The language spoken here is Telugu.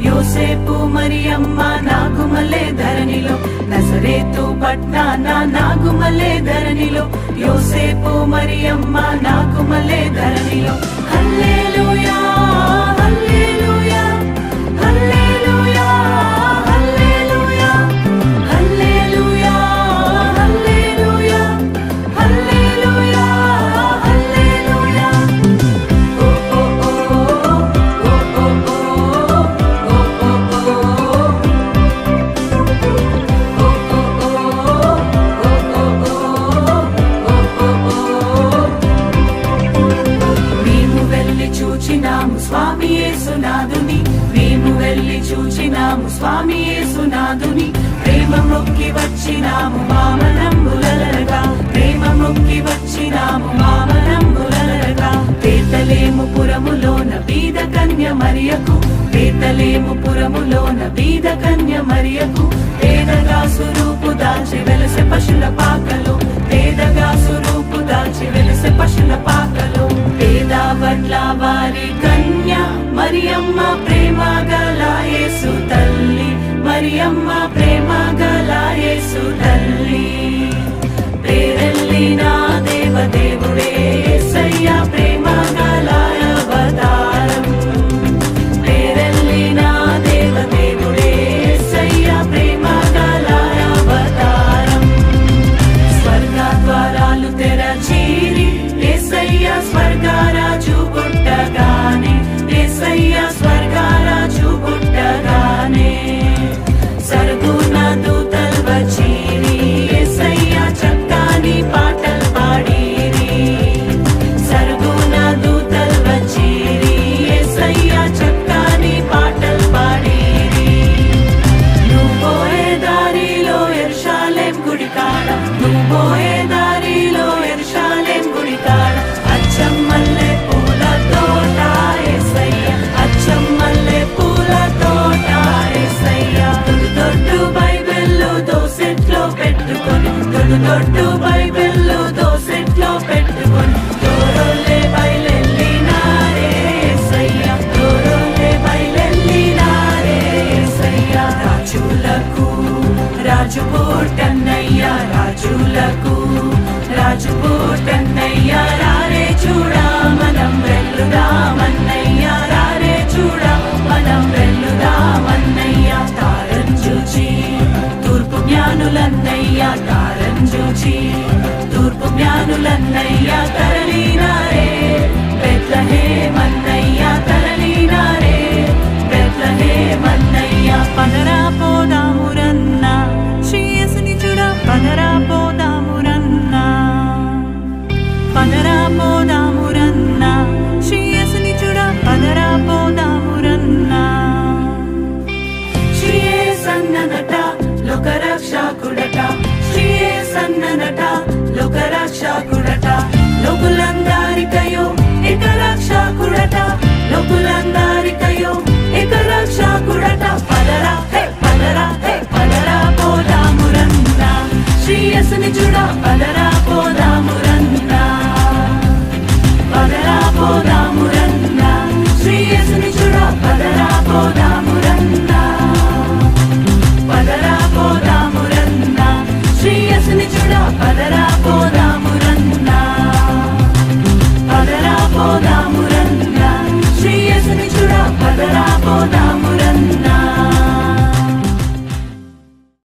యోసేపు మరియమ్మ నాగుమలే ధరణిలో, నజరేతు పట్నాన నాగుమలే ధరణిలో, యోసేపు మరియమ్మ నాగుమలే ధరణిలో. హల్లెలూయా హల్లెలూయా హల్లెలూయా హల్లెలూయా హల్లెలూయా హల్లెలూయా హల్లెలూయా హల్లెలూయా. ఓ ఓ ఓ ఓ చూచినాము స్వామి యేసునాథుని, మేము వెళ్ళి చూచినాము స్వామి యేసునాథుని. ప్రేమ మొక్కి వచ్చినాము మామనంబులరగా, ప్రేమ మొక్కి వచ్చినాము మామనంబులరగా. బేతలేము పురములోన బీద కన్య మరియకు, బేతలేము పురములోన బీద కన్య మరియకు. పేదగా సురూపు దాచి వెలసె పశుల పాకలో, పేదగా సురూపు దాచి వెలసె పశుల పాకలో. పేదవడ్ల వారి కన్య మరియమ్మ ప్రేమ గల యేసు తల్లి, మరియమ్మ ప్రేమ గల యేసు తల్లి. పేరెల్లిన దేవదేవుడే యేసయ్య ప్రేమ గల అవతారం, పేరెల్లిన దేవదేవుడే యేసయ్య ప్రేమ గల అవతారం. స్వర్గ ద్వారాలు తెరచీరి యేసయ్య స్వర్గరాజు పుట్టగానే, యేసయ్య స్వర్గరాజు పుట్టగానే. సరుగున దూతల్ వచ్చీరి యేసయ్య చక్కని పాటలు పాడిరి, సరుగున దూతల్ వచ్చీరి యేసయ్య చక్కని పాటలు పాడిరి. నువ్వు పోయే దారిలో యెరూషలేం గుడి కాడ, నువ్వు పోయే దారిలో యెరూషలేం గుడి కాడ అచ్చం మల్లె పూల తోట యేసయ్య, అచ్చం మల్లె పూల తోట యేసయ్య. దొడ్డు బైబిల్లో దోసెట్లో పెట్టుకొని, దొడ్డు బైబిల్లో దోసెట్లో పెట్టుకొని, దూరోలే బయలెల్లినారే యేసయ్య, దూరోలే బయలెల్లినారే యేసయ్య. రాజులకు రాజు పుట్టన్నయ్య, రాజులకు రాజు పుట్టన్నయ్య. రారే చూడా మనం వెల్లుదామన్నయ్య, రారే చూడా మనం వెల్లుదామన్నయ్య. తారం చూచి తూర్పు జ్ఞానులన్నయ్య, తారం చూచి తూర్పు జ్ఞానులన్నయ్య. తరలినారే బెత్లెహేమన్నయ్య, తరలినారే బెత్లెహేమన్నయ్య. పదరా పోదామురన్నా శ్రీయేసుని చూడ, పదరా పోదామురన్నా, పదరా పోదామురన్నా శ్రీయేసుని చూడ, పదరా పోదామురన్నా. శ్రీయేసన్ననట లోకరక్షకుడట, శ్రీయేసన్ననట లోకరక్షకుడట. లోకులందరికయో ఏక రక్షకుడట, లోకులందరికయో ఏక రక్షకుడట. పదరా హే పదరా హే పదరా పోదామురన్నా శ్రీయేసుని చూడ, పదరా